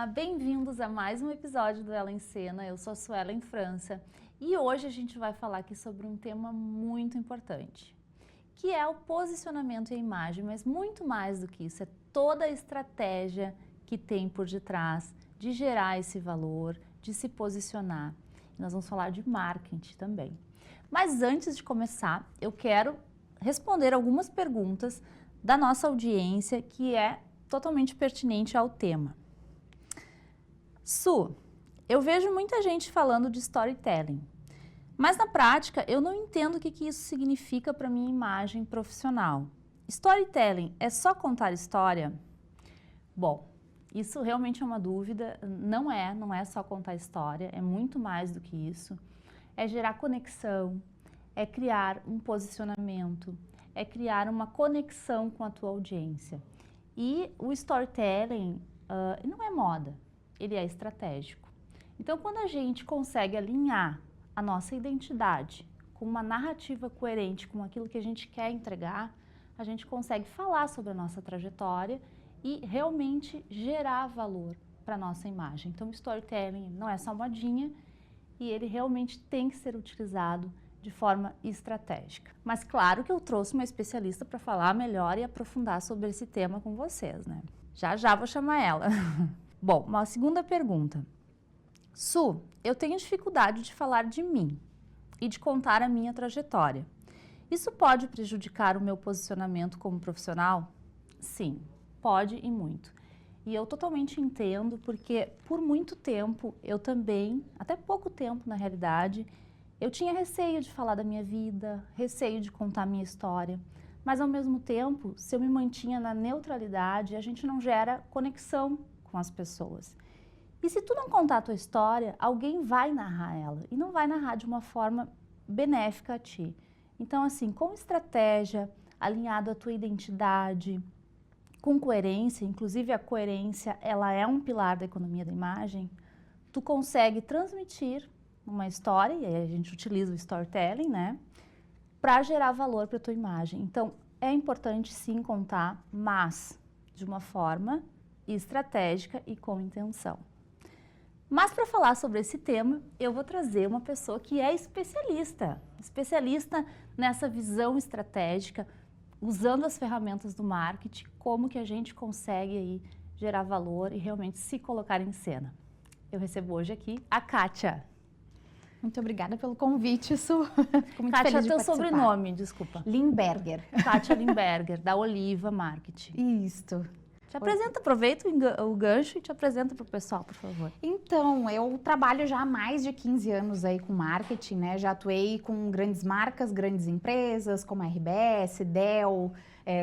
Olá, bem-vindos a mais um episódio do Ela em Cena. Eu sou a Suelen França e hoje a gente vai falar aqui sobre um tema muito importante, que é o posicionamento e a imagem, mas muito mais do que isso, é toda a estratégia que tem por detrás de gerar esse valor, de se posicionar. Nós vamos falar de marketing também. Mas antes de começar, eu quero responder algumas perguntas da nossa audiência que é totalmente pertinente ao tema. Su, eu vejo muita gente falando de storytelling, mas na prática eu não entendo o que isso significa para minha imagem profissional. Storytelling é só contar história? Bom, isso realmente é uma dúvida, não é só contar história, é muito mais do que isso. É gerar conexão, é criar um posicionamento, é criar uma conexão com a tua audiência. E o storytelling não é moda, ele é estratégico. Então, quando a gente consegue alinhar a nossa identidade com uma narrativa coerente com aquilo que a gente quer entregar, a gente consegue falar sobre a nossa trajetória e realmente gerar valor para a nossa imagem. Então, o storytelling não é só modinha e ele realmente tem que ser utilizado de forma estratégica. Mas claro que eu trouxe uma especialista para falar melhor e aprofundar sobre esse tema com vocês, né? Já vou chamar ela. Bom, uma segunda pergunta. Su, eu tenho dificuldade de falar de mim e de contar a minha trajetória. Isso pode prejudicar o meu posicionamento como profissional? Sim, pode e muito. E eu totalmente entendo porque por muito tempo eu também, até pouco tempo na realidade, eu tinha receio de falar da minha vida, receio de contar a minha história. Mas ao mesmo tempo, se eu me mantinha na neutralidade, a gente não gera conexão com as pessoas. E se tu não contar a tua história, alguém vai narrar ela e não vai narrar de uma forma benéfica a ti. Então, assim, com estratégia, alinhado à tua identidade, com coerência, inclusive a coerência, ela é um pilar da economia da imagem, tu consegue transmitir uma história, e aí a gente utiliza o storytelling, né, para gerar valor para a tua imagem. Então, é importante sim contar, mas de uma forma estratégica e com intenção. Mas para falar sobre esse tema, eu vou trazer uma pessoa que é especialista nessa visão estratégica, usando as ferramentas do marketing, como que a gente consegue aí gerar valor e realmente se colocar em cena. Eu recebo hoje aqui a Kátia. Muito obrigada pelo convite, Su. Fico muito Kátia, feliz de teu participar. sobrenome, desculpa. Limberger. Kátia Limberger, da Oliva Marketing. Isto. Te apresenta, aproveita o gancho e te apresenta para o pessoal, por favor. Então, eu trabalho já há mais de 15 anos aí com marketing, né? Já atuei com grandes marcas, grandes empresas, como a RBS, Dell,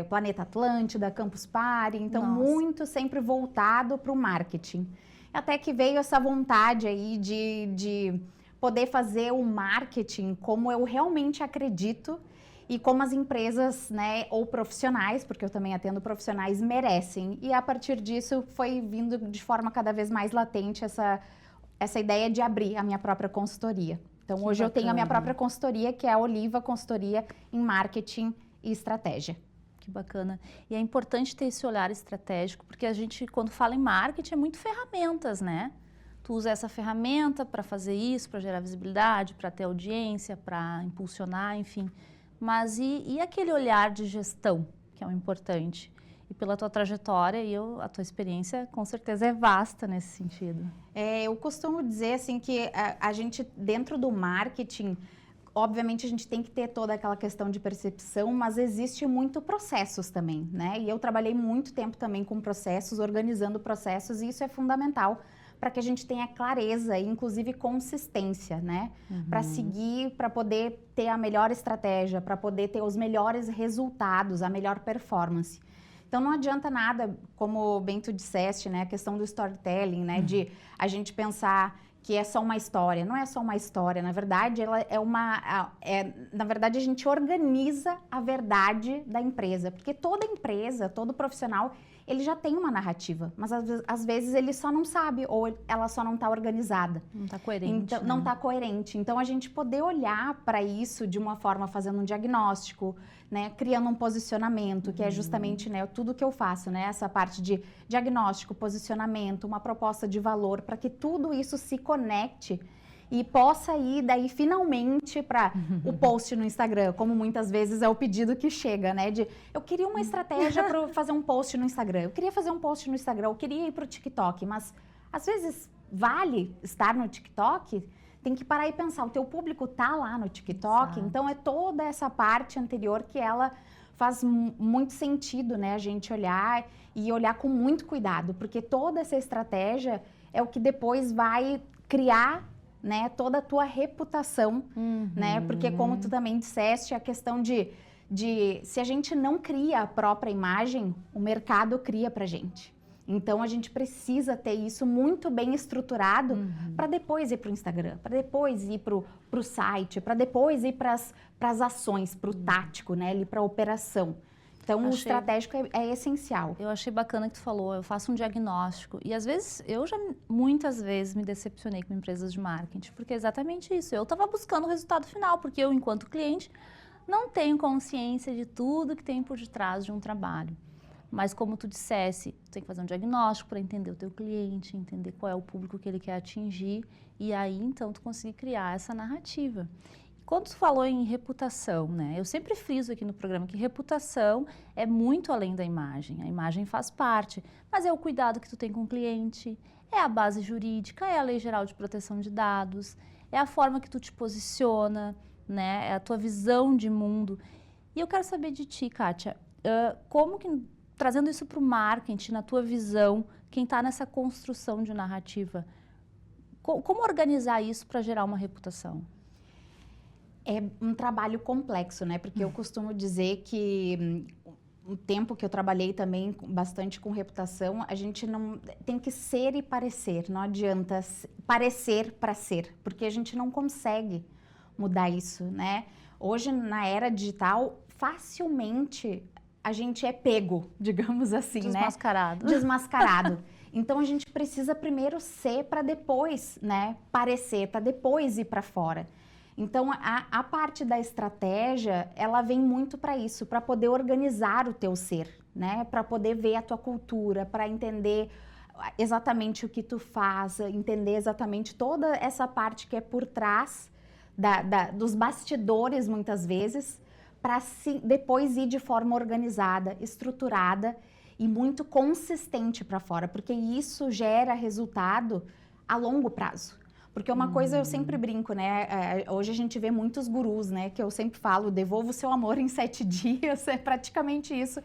Planeta Atlântida, Campus Party. Então, muito sempre voltado para o marketing. Até que veio essa vontade aí de poder fazer o marketing como eu realmente acredito e como as empresas, né, ou profissionais, porque eu também atendo profissionais, merecem. E a partir disso foi vindo de forma cada vez mais latente essa ideia de abrir a minha própria consultoria. Então Que hoje bacana. eu tenho a minha própria consultoria, que é a Oliva Consultoria em Marketing e Estratégia. Que bacana. E é importante ter esse olhar estratégico, porque a gente, quando fala em marketing, é muito ferramentas, né? Tu usa essa ferramenta para fazer isso, para gerar visibilidade, para ter audiência, para impulsionar, enfim. Mas e aquele olhar de gestão, que é o importante? E pela tua trajetória a tua experiência, com certeza, é vasta nesse sentido. Eu costumo dizer, assim, que a gente, dentro do marketing, obviamente a gente tem que ter toda aquela questão de percepção, mas existe muito processos também, né? E eu trabalhei muito tempo também com processos, organizando processos, e isso é fundamental para que a gente tenha clareza e, inclusive, consistência, né? Para seguir, para poder ter a melhor estratégia, para poder ter os melhores resultados, a melhor performance. Então, não adianta nada, como bem tu disseste, né? A questão do storytelling, né? De a gente pensar que é só uma história. Não é só uma história, na verdade, ela na verdade, a gente organiza a verdade da empresa, porque toda empresa, todo profissional, ele já tem uma narrativa, mas às vezes ele só não sabe, ou ela só não está organizada. Não está coerente. Então, né? Não está coerente. Então, a gente poder olhar para isso de uma forma, fazendo um diagnóstico, né, criando um posicionamento, que é justamente, né, tudo que eu faço, né, essa parte de diagnóstico, posicionamento, uma proposta de valor, para que tudo isso se conecte e possa ir daí finalmente para o post no Instagram, como muitas vezes é o pedido que chega, né, de eu queria uma estratégia para fazer um post no Instagram, eu queria fazer um post no Instagram, eu queria ir para o TikTok, mas às vezes vale estar no TikTok? Tem que parar e pensar, o teu público tá lá no TikTok, Exato. então é toda essa parte anterior que ela faz muito sentido, né, a gente olhar e olhar com muito cuidado, porque toda essa estratégia é o que depois vai criar, né, toda a tua reputação, né, porque como tu também disseste, a questão de se a gente não cria a própria imagem, o mercado cria pra gente. Então, a gente precisa ter isso muito bem estruturado para depois ir para o Instagram, para depois ir para o site, para depois ir para as ações, para o tático, né, ali para a operação. Então, o estratégico é essencial. Eu achei bacana que tu falou, eu faço um diagnóstico. E às vezes, eu já muitas vezes me decepcionei com empresas de marketing, porque é exatamente isso. Eu estava buscando o resultado final, porque eu, enquanto cliente, não tenho consciência de tudo que tem por detrás de um trabalho. Mas como tu dissesse, tu tem que fazer um diagnóstico para entender o teu cliente, entender qual é o público que ele quer atingir e aí então tu conseguir criar essa narrativa. Quando tu falou em reputação, né? Eu sempre friso aqui no programa que reputação é muito além da imagem. A imagem faz parte, mas é o cuidado que tu tem com o cliente, é a base jurídica, é a Lei Geral de Proteção de Dados, é a forma que tu te posiciona, né? É a tua visão de mundo. E eu quero saber de ti, Kátia, como que trazendo isso para o marketing, na tua visão, quem está nessa construção de narrativa, como organizar isso para gerar uma reputação? É um trabalho complexo, né? Porque eu costumo dizer que o tempo que eu trabalhei também bastante com reputação, a gente não tem que ser e parecer, não adianta parecer para ser, porque a gente não consegue mudar isso, né? Hoje, na era digital, facilmente a gente é pego, digamos assim, Desmascarado. né? Desmascarado. Então, a gente precisa primeiro ser para depois, né, parecer, para depois ir para fora. Então, a parte da estratégia, ela vem muito para isso, para poder organizar o teu ser, né? Para poder ver a tua cultura, para entender exatamente o que tu faz, entender exatamente toda essa parte que é por trás dos bastidores, muitas vezes, para depois ir de forma organizada, estruturada e muito consistente para fora, porque isso gera resultado a longo prazo. Porque uma coisa eu sempre brinco, né? Hoje a gente vê muitos gurus, né? Que eu sempre falo, devolva o seu amor em 7 dias, é praticamente isso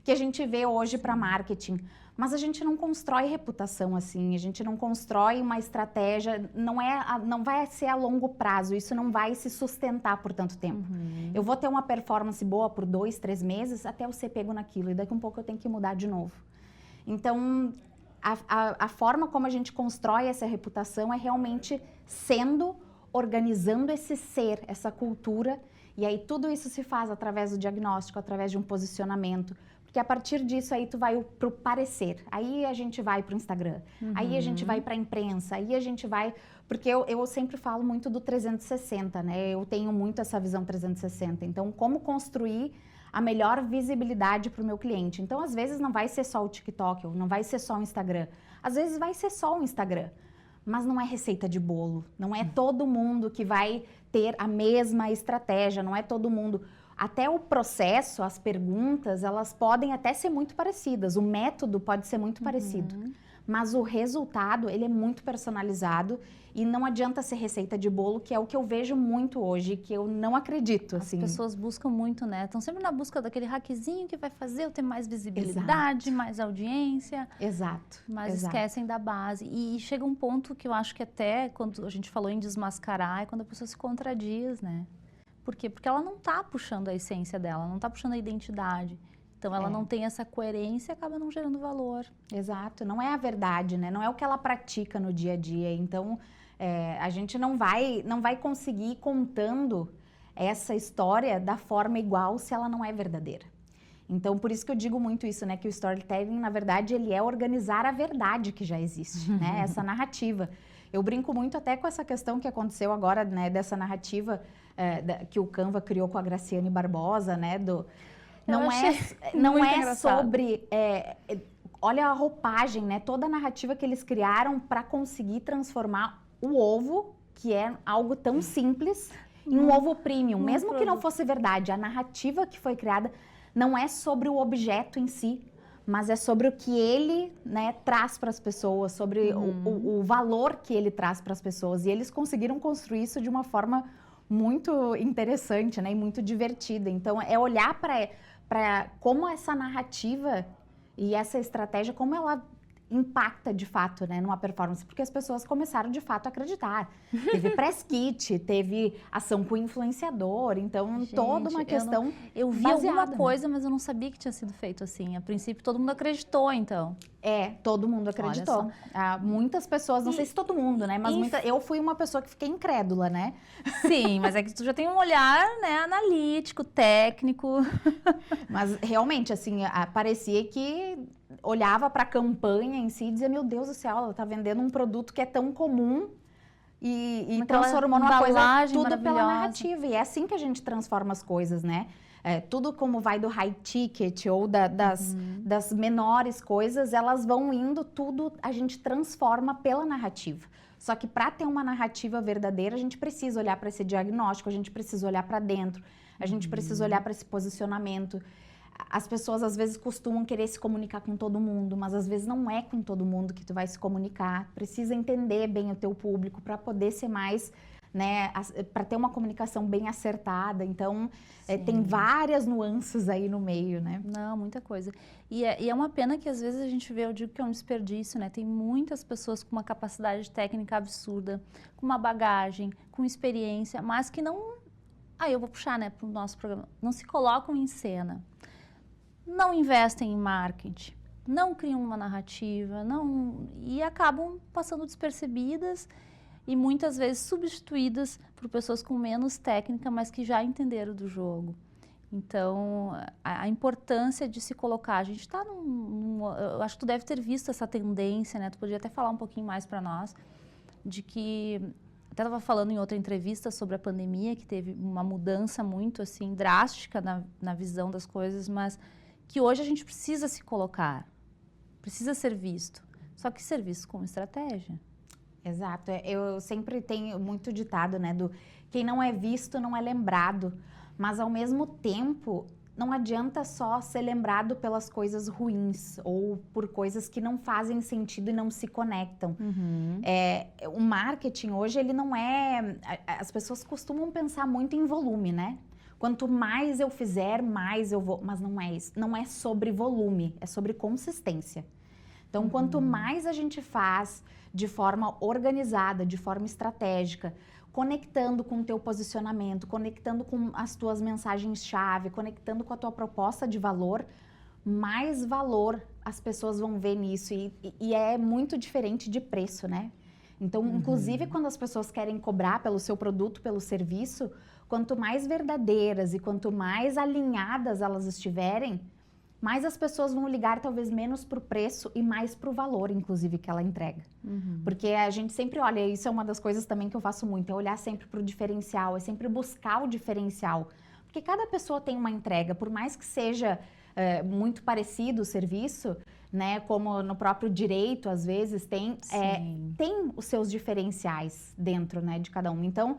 que a gente vê hoje para marketing. Mas a gente não constrói reputação assim, a gente não constrói uma estratégia, não vai ser a longo prazo, isso não vai se sustentar por tanto tempo. Eu vou ter uma performance boa por 2, 3 meses até eu ser pego naquilo e daqui a um pouco eu tenho que mudar de novo. Então, a forma como a gente constrói essa reputação é realmente organizando esse ser, essa cultura, e aí tudo isso se faz através do diagnóstico, através de um posicionamento, porque a partir disso aí tu vai pro parecer, aí a gente vai pro Instagram, aí a gente vai pra imprensa, aí a gente vai... Porque eu sempre falo muito do 360, né? Eu tenho muito essa visão 360, então como construir a melhor visibilidade para o meu cliente. Então, às vezes, não vai ser só o TikTok, não vai ser só o Instagram. Às vezes, vai ser só o Instagram. Mas não é receita de bolo. Não é todo mundo que vai ter a mesma estratégia. Não é todo mundo... Até o processo, as perguntas, elas podem até ser muito parecidas. O método pode ser muito parecido. Mas o resultado, ele é muito personalizado e não adianta ser receita de bolo, que é o que eu vejo muito hoje, que eu não acredito, assim. As pessoas buscam muito, né? Estão sempre na busca daquele hackzinho que vai fazer eu ter mais visibilidade, mais audiência. Exato. Mas esquecem da base. E chega um ponto que eu acho que até, quando a gente falou em desmascarar, é quando a pessoa se contradiz, né? Por quê? Porque ela não está puxando a essência dela, não está puxando a identidade. Então, ela não tem essa coerência e acaba não gerando valor. Exato, não é a verdade, né? Não é o que ela pratica no dia a dia. Então, a gente não vai conseguir ir contando essa história da forma igual se ela não é verdadeira. Então, por isso que eu digo muito isso, né? Que o storytelling, na verdade, ele é organizar a verdade que já existe, né? Essa narrativa. Eu brinco muito até com essa questão que aconteceu agora, né? Dessa narrativa que o Canva criou com a Graciane Barbosa, né? Eu achei Não muito é engraçado. sobre... olha a roupagem, né? Toda a narrativa que eles criaram para conseguir transformar o ovo, que é algo tão simples, em um ovo premium. Mesmo que não fosse verdade, a narrativa que foi criada não é sobre o objeto em si, mas é sobre o que ele, né, traz para as pessoas, sobre o valor que ele traz para as pessoas. E eles conseguiram construir isso de uma forma muito interessante, né, e muito divertida. Então, é olhar para como essa narrativa e essa estratégia, como ela impacta de fato, né, numa performance, porque as pessoas começaram de fato a acreditar. Teve press kit, teve ação com influenciador, então Gente, toda uma questão eu vi baseada, alguma né? coisa, mas eu não sabia que tinha sido feito assim. A princípio, todo mundo acreditou, então. Todo mundo acreditou. Muitas pessoas, não sei se todo mundo, né? Mas eu fui uma pessoa que fiquei incrédula, né? Sim, mas é que tu já tem um olhar, né, analítico, técnico. Mas realmente, assim, parecia que olhava para a campanha em si e dizia, meu Deus do céu, ela está vendendo um produto que é tão comum e transformou numa coisa tudo pela narrativa. E é assim que a gente transforma as coisas, né? Tudo como vai do high ticket ou das menores coisas, elas vão indo, tudo a gente transforma pela narrativa. Só que para ter uma narrativa verdadeira, a gente precisa olhar para esse diagnóstico, a gente precisa olhar para dentro, a gente precisa olhar para esse posicionamento. As pessoas às vezes costumam querer se comunicar com todo mundo, mas às vezes não é com todo mundo que tu vai se comunicar. Precisa entender bem o teu público para poder ser mais, né, para ter uma comunicação bem acertada. Então, tem várias nuances aí no meio, né? Não, muita coisa. E é uma pena que às vezes a gente vê, eu digo que é um desperdício, né? Tem muitas pessoas com uma capacidade técnica absurda, com uma bagagem, com experiência, mas que não... Aí eu vou puxar, né, para o nosso programa. Não se colocam em cena. Não investem em marketing, não criam uma narrativa, e acabam passando despercebidas e muitas vezes substituídas por pessoas com menos técnica, mas que já entenderam do jogo. Então, a importância de se colocar, a gente está eu acho que tu deve ter visto essa tendência, né? Tu podia até falar um pouquinho mais para nós, de que, até estava falando em outra entrevista sobre a pandemia, que teve uma mudança muito, assim, drástica na visão das coisas, mas que hoje a gente precisa se colocar, precisa ser visto, só que ser visto com estratégia. Exato, eu sempre tenho muito ditado, né, do quem não é visto não é lembrado, mas ao mesmo tempo não adianta só ser lembrado pelas coisas ruins ou por coisas que não fazem sentido e não se conectam. O marketing hoje, ele não é... As pessoas costumam pensar muito em volume, né? Quanto mais eu fizer, mais eu vou... Mas não é isso. Não é sobre volume, é sobre consistência. Então, quanto mais a gente faz de forma organizada, de forma estratégica, conectando com o teu posicionamento, conectando com as tuas mensagens-chave, conectando com a tua proposta de valor, mais valor as pessoas vão ver nisso. E é muito diferente de preço, né? Então, inclusive, quando as pessoas querem cobrar pelo seu produto, pelo serviço, quanto mais verdadeiras e quanto mais alinhadas elas estiverem, mais as pessoas vão ligar talvez menos para o preço e mais para o valor, inclusive, que ela entrega. Porque a gente sempre olha, isso é uma das coisas também que eu faço muito, é olhar sempre para o diferencial, é sempre buscar o diferencial. Porque cada pessoa tem uma entrega, por mais que seja muito parecido o serviço, né, como no próprio direito, às vezes, tem os seus diferenciais dentro, né, de cada um. Então,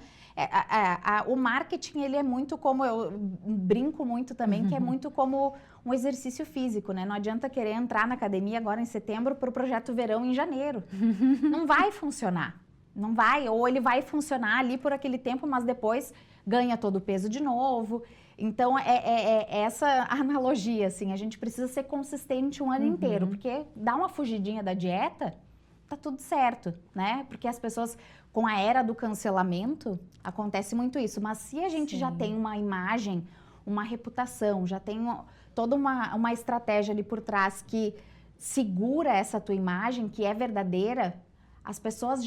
o marketing, ele é muito como, eu brinco muito também, que é muito como um exercício físico, né? Não adianta querer entrar na academia agora em setembro para o projeto verão em janeiro. Não vai funcionar. Não vai, ou ele vai funcionar ali por aquele tempo, mas depois ganha todo o peso de novo. Então, essa analogia, assim, a gente precisa ser consistente um ano inteiro, porque dá uma fugidinha da dieta, tá tudo certo, né? Porque as pessoas, com a era do cancelamento, acontece muito isso. Mas se a gente já tem uma imagem, uma reputação, já tem toda uma estratégia ali por trás que segura essa tua imagem, que é verdadeira, as pessoas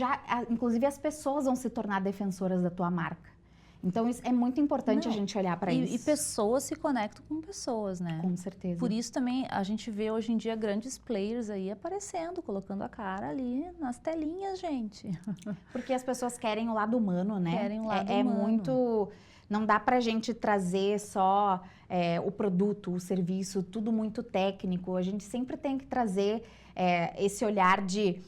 inclusive as pessoas vão se tornar defensoras da tua marca. Então, isso é muito importante a gente olhar para isso. E pessoas se conectam com pessoas, né? Com certeza. Por isso também a gente vê hoje em dia grandes players aí aparecendo, colocando a cara ali nas telinhas, gente. Porque as pessoas querem o lado humano, né? Querem o lado humano. Muito... Não dá para a gente trazer só o produto, o serviço, tudo muito técnico. A gente sempre tem que trazer esse olhar de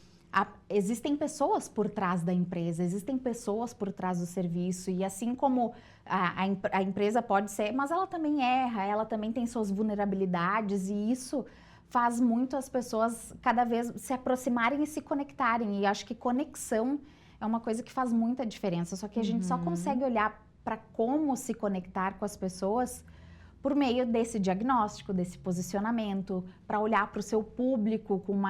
existem pessoas por trás da empresa, existem pessoas por trás do serviço. E assim como a empresa pode ser, mas ela também erra, ela também tem suas vulnerabilidades e isso faz muito as pessoas cada vez se aproximarem e se conectarem. E acho que conexão é uma coisa que faz muita diferença. Só que a gente só consegue olhar para como se conectar com as pessoas por meio desse diagnóstico, desse posicionamento, para olhar para o seu público com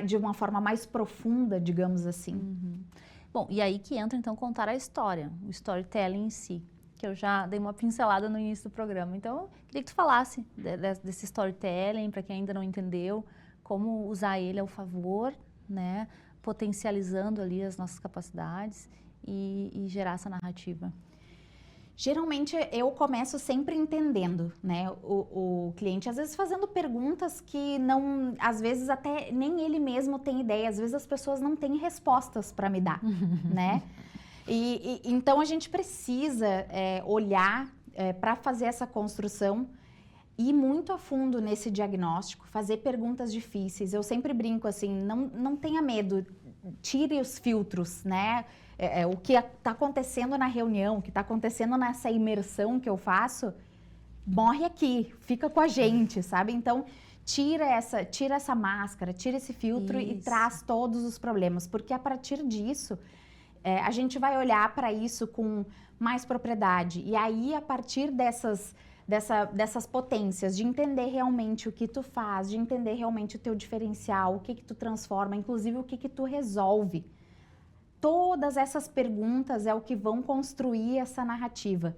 de uma forma mais profunda, digamos assim. Bom, e aí que entra então contar a história, o storytelling em si, que eu já dei uma pincelada no início do programa. Então, eu queria que tu falasse desse storytelling, para quem ainda não entendeu, como usar ele ao favor, né, potencializando ali as nossas capacidades e gerar essa narrativa. Geralmente eu começo sempre entendendo, né, o cliente, às vezes fazendo perguntas que não, às vezes até nem ele mesmo tem ideia, às vezes as pessoas não têm respostas para me dar, né? Então a gente precisa olhar para fazer essa construção, ir muito a fundo nesse diagnóstico, fazer perguntas difíceis. Eu sempre brinco assim, não tenha medo, tire os filtros, né? O que está acontecendo na reunião, o que está acontecendo nessa imersão que eu faço, morre aqui, fica com a gente, sabe? Então, tira essa máscara, tira esse filtro e traz todos os problemas, porque a partir disso, a gente vai olhar para isso com mais propriedade. E aí, a partir dessas potências, de entender realmente o que tu faz, de entender realmente o teu diferencial, o que tu transforma, inclusive o que tu resolve. Todas essas perguntas é o que vão construir essa narrativa,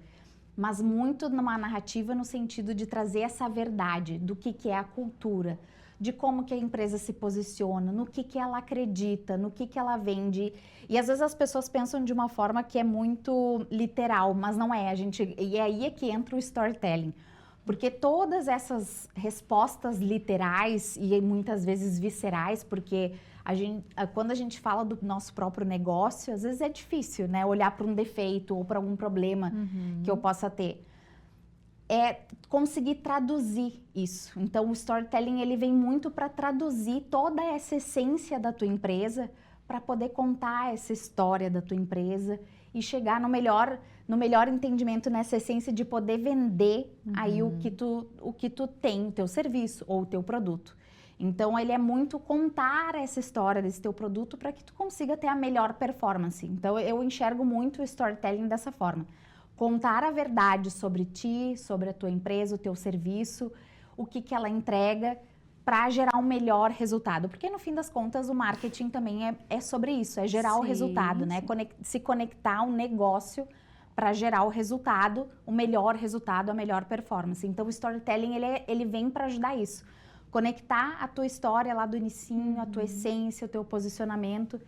mas muito numa narrativa no sentido de trazer essa verdade do que é a cultura, de como que a empresa se posiciona, no que ela acredita, no que ela vende. E às vezes as pessoas pensam de uma forma que é muito literal, mas não é. E aí é que entra o storytelling. Porque todas essas respostas literais e muitas vezes viscerais, porque quando a gente fala do nosso próprio negócio, às vezes é difícil, né? Olhar para um defeito ou para algum problema que eu possa ter. É conseguir traduzir isso. Então, o storytelling, ele vem muito para traduzir toda essa essência da tua empresa, para poder contar essa história da tua empresa e chegar no melhor entendimento, nessa essência de poder vender aí o que tu tem, o teu serviço ou o teu produto. Então, ele é muito contar essa história desse teu produto para que tu consiga ter a melhor performance. Então, eu enxergo muito o storytelling dessa forma. Contar a verdade sobre ti, sobre a tua empresa, o teu serviço, o que ela entrega para gerar um melhor resultado. Porque, no fim das contas, o marketing também é sobre isso, é gerar o resultado, né? Se conectar ao negócio para gerar o resultado, o melhor resultado, a melhor performance. Então, o storytelling, ele vem para ajudar isso. Conectar a tua história lá do inicinho, a tua essência, o teu posicionamento,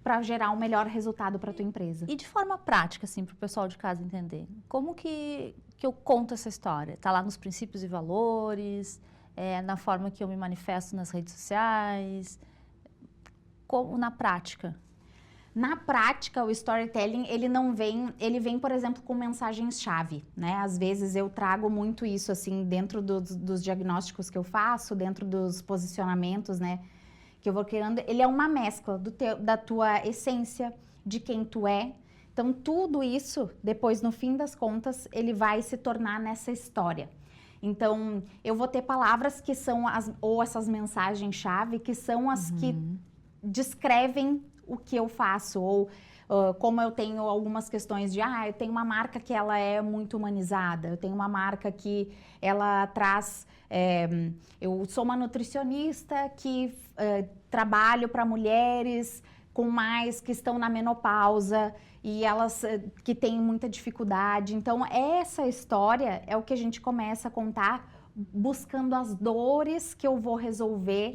para gerar um melhor resultado para a tua empresa. E de forma prática, assim, para o pessoal de casa entender, como que eu conto essa história? Está lá nos princípios e valores, na forma que eu me manifesto nas redes sociais, como na prática? Na prática, o storytelling, ele vem, por exemplo, com mensagens-chave, né? Às vezes eu trago muito isso, assim, dentro dos diagnósticos que eu faço, dentro dos posicionamentos, né? Que eu vou criando. Ele é uma mescla da tua essência, de quem tu é. Então, tudo isso, depois, no fim das contas, ele vai se tornar nessa história. Então, eu vou ter palavras que são ou essas mensagens-chave, que são as que descrevem o que eu faço, ou como eu tenho algumas questões de, eu tenho uma marca que ela é muito humanizada, eu tenho uma marca que ela traz, eu sou uma nutricionista que trabalho para mulheres que estão na menopausa e elas que têm muita dificuldade. Então, essa história é o que a gente começa a contar, buscando as dores que eu vou resolver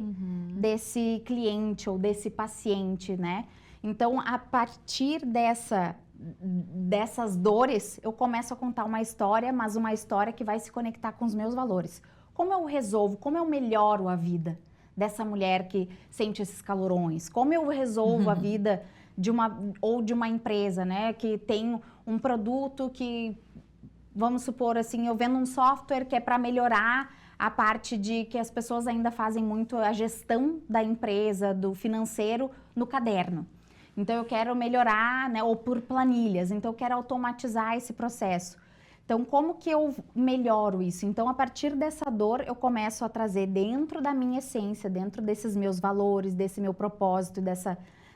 desse cliente ou desse paciente, né? Então, a partir dessas dores, eu começo a contar uma história, mas uma história que vai se conectar com os meus valores. Como eu resolvo, como eu melhoro a vida dessa mulher que sente esses calorões? Como eu resolvo a vida de uma empresa, né, que tem um produto que, vamos supor assim, eu vendo um software que é para melhorar a parte de que as pessoas ainda fazem muito a gestão da empresa, do financeiro, no caderno. Então, eu quero melhorar, né, ou por planilhas, então eu quero automatizar esse processo. Então, como que eu melhoro isso? Então, a partir dessa dor, eu começo a trazer dentro da minha essência, dentro desses meus valores, desse meu propósito,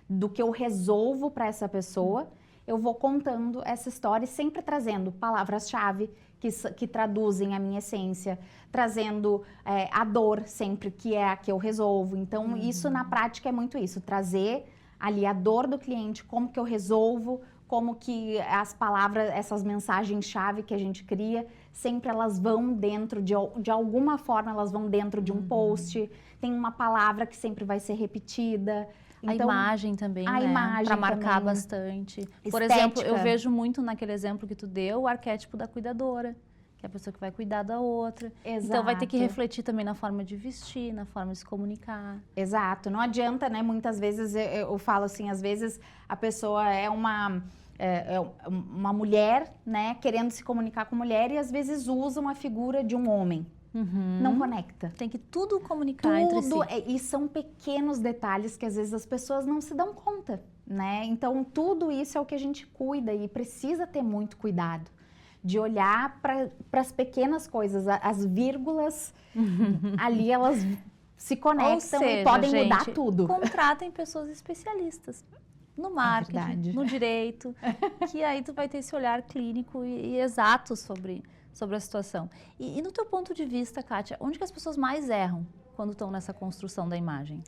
do que eu resolvo para essa pessoa, eu vou contando essa história e sempre trazendo palavras-chave que traduzem a minha essência, trazendo a dor sempre, que é a que eu resolvo. Então, isso na prática é muito isso, trazer ali a dor do cliente, como que eu resolvo, como que as palavras, essas mensagens-chave que a gente cria, sempre elas vão dentro de alguma forma, elas vão dentro de um post, tem uma palavra que sempre vai ser repetida. Então, a imagem também, a imagem para marcar também, bastante. Por estética. exemplo, eu vejo muito naquele exemplo que tu deu, o arquétipo da cuidadora, que é a pessoa que vai cuidar da outra. Exato. Então, vai ter que refletir também na forma de vestir, na forma de se comunicar. Exato. Não adianta, né? Muitas vezes, eu falo assim, às vezes a pessoa é uma mulher, né? Querendo se comunicar com mulher e às vezes usa uma figura de um homem. Não conecta. Tem que tudo comunicar entre si. E são pequenos detalhes que às vezes as pessoas não se dão conta, né? Então, tudo isso é o que a gente cuida e precisa ter muito cuidado. De olhar para as pequenas coisas, as vírgulas, ali elas se conectam e podem mudar tudo. Contratem pessoas especialistas no marketing, no direito, que aí tu vai ter esse olhar clínico e exato sobre a situação. E no teu ponto de vista, Kátia, onde que as pessoas mais erram quando estão nessa construção da imagem?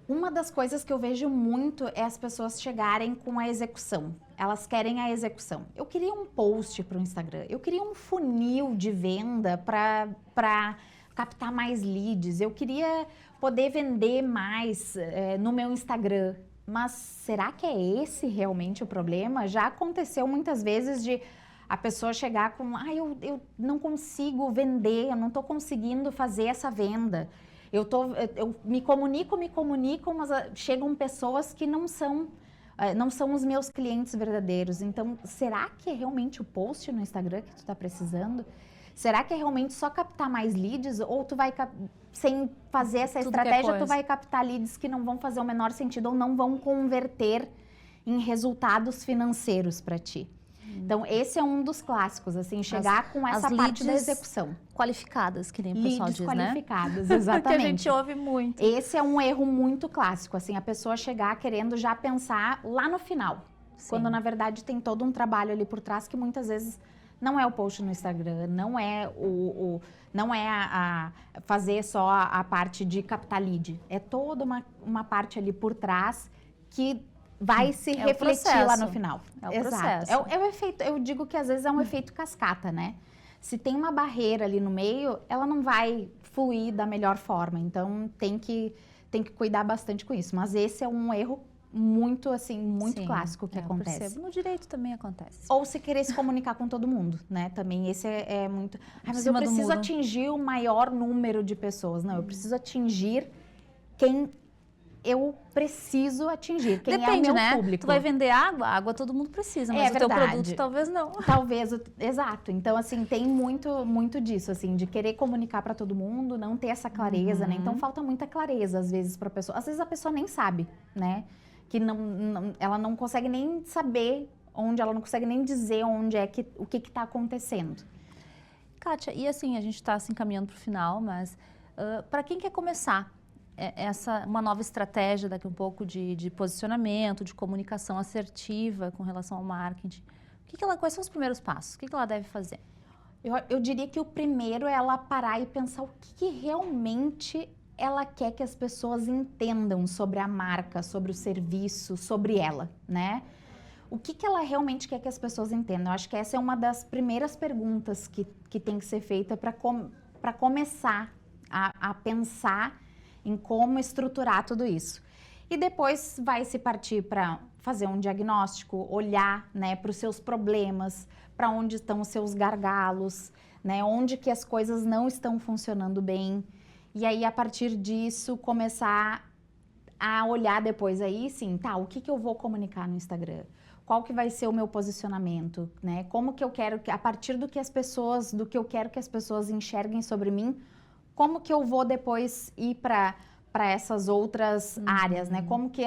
Uma das coisas que eu vejo muito é as pessoas chegarem com a execução. Elas querem a execução. Eu queria um post para o Instagram, eu queria um funil de venda para captar mais leads, eu queria poder vender mais no meu Instagram. Mas será que é esse realmente o problema? Já aconteceu muitas vezes de a pessoa chegar com, eu não consigo vender, eu não estou conseguindo fazer essa venda. Eu me comunico, mas chegam pessoas que não são os meus clientes verdadeiros. Então, será que é realmente o post no Instagram que tu está precisando? Será que é realmente só captar mais leads? Ou tu vai, sem fazer essa estratégia, tu vai captar leads que não vão fazer o menor sentido ou não vão converter em resultados financeiros para ti? Então, esse é um dos clássicos, assim, chegar com essa parte da execução. Qualificadas, que nem o pessoal diz, né? Qualificadas, exatamente. Que a gente ouve muito. Esse é um erro muito clássico, assim, a pessoa chegar querendo já pensar lá no final. Sim. Quando, na verdade, tem todo um trabalho ali por trás que muitas vezes não é o post no Instagram, não é fazer só a parte de captar lead. É toda uma parte ali por trás que vai se refletir lá no final. É o processo. É o efeito, eu digo que às vezes é um efeito cascata, né? Se tem uma barreira ali no meio, ela não vai fluir da melhor forma. Então, tem que cuidar bastante com isso. Mas esse é um erro muito, assim, muito clássico que acontece. Percebo. No direito também acontece. Ou se querer se comunicar com todo mundo, né? Também esse é muito... mas eu preciso atingir o maior número de pessoas. Não, eu preciso atingir quem eu preciso atingir, quem Depende, é o meu né? público. Tu vai vender água todo mundo precisa, mas o teu produto talvez não. Talvez, exato. Então, assim, tem muito disso, assim, de querer comunicar para todo mundo, não ter essa clareza, né? Então, falta muita clareza, às vezes, para a pessoa. Às vezes, a pessoa nem sabe, né? Que ela não consegue nem saber ela não consegue nem dizer o que está acontecendo. Kátia, e assim, a gente está se encaminhando para o final, mas para quem quer começar uma nova estratégia daqui um pouco de posicionamento, de comunicação assertiva com relação ao marketing, quais são os primeiros passos? O que ela deve fazer? Eu diria que o primeiro é ela parar e pensar o que realmente ela quer que as pessoas entendam sobre a marca, sobre o serviço, sobre ela, né? O que ela realmente quer que as pessoas entendam? Eu acho que essa é uma das primeiras perguntas que tem que ser feita para começar a pensar em como estruturar tudo isso. E depois vai se partir para fazer um diagnóstico, olhar, né, para os seus problemas, para onde estão os seus gargalos, né, onde que as coisas não estão funcionando bem. E aí, a partir disso, começar a olhar depois aí, sim, tá, o que eu vou comunicar no Instagram? qual que vai ser o meu posicionamento, né? Como que eu quero que, a partir do que eu quero que as pessoas enxerguem sobre mim, como que eu vou depois ir para essas outras áreas, né? Como que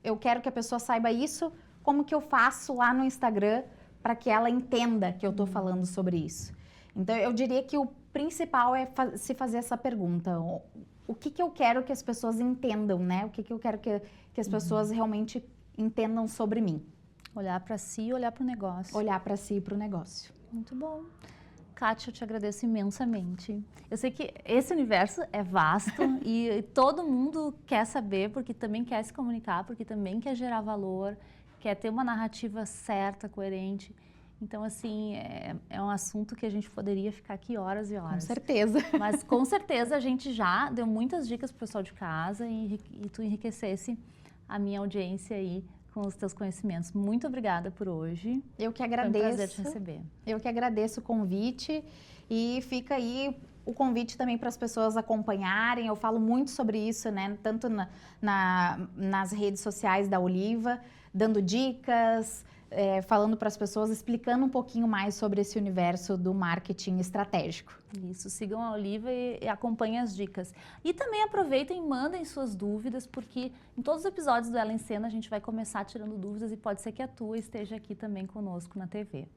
eu quero que a pessoa saiba isso, como que eu faço lá no Instagram para que ela entenda que eu estou falando sobre isso. Então, eu diria que o principal é se fazer essa pergunta. O que eu quero que as pessoas entendam, né? O que eu quero que as pessoas realmente entendam sobre mim. Olhar para si e olhar para o negócio. Olhar para si e para o negócio. Muito bom. Kátia, eu te agradeço imensamente. Eu sei que esse universo é vasto e todo mundo quer saber, porque também quer se comunicar, porque também quer gerar valor, quer ter uma narrativa certa, coerente. Então, assim, é um assunto que a gente poderia ficar aqui horas e horas. Com certeza. Mas, com certeza, a gente já deu muitas dicas para o pessoal de casa e tu enriquecesse a minha audiência aí com os teus conhecimentos. Muito obrigada por hoje. Eu que agradeço. Foi um prazer te receber. Eu que agradeço o convite e fica aí o convite também para as pessoas acompanharem. Eu falo muito sobre isso, né? Tanto nas redes sociais da Oliva, dando dicas, falando para as pessoas, explicando um pouquinho mais sobre esse universo do marketing estratégico. Isso, sigam a Oliva e acompanhem as dicas. E também aproveitem e mandem suas dúvidas, porque em todos os episódios do Ela em Cena a gente vai começar tirando dúvidas e pode ser que a tua esteja aqui também conosco na TV.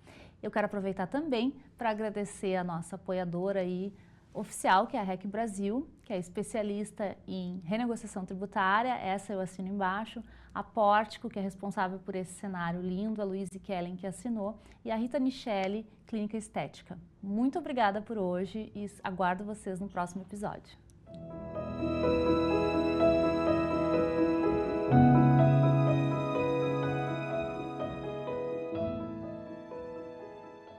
Eu quero aproveitar também para agradecer a nossa apoiadora aí, oficial, que é a REC Brasil, que é especialista em renegociação tributária, essa eu assino embaixo, a Pórtico, que é responsável por esse cenário lindo, a Luíse Kellen, que assinou, e a Rita Michele, Clínica Estética. Muito obrigada por hoje e aguardo vocês no próximo episódio.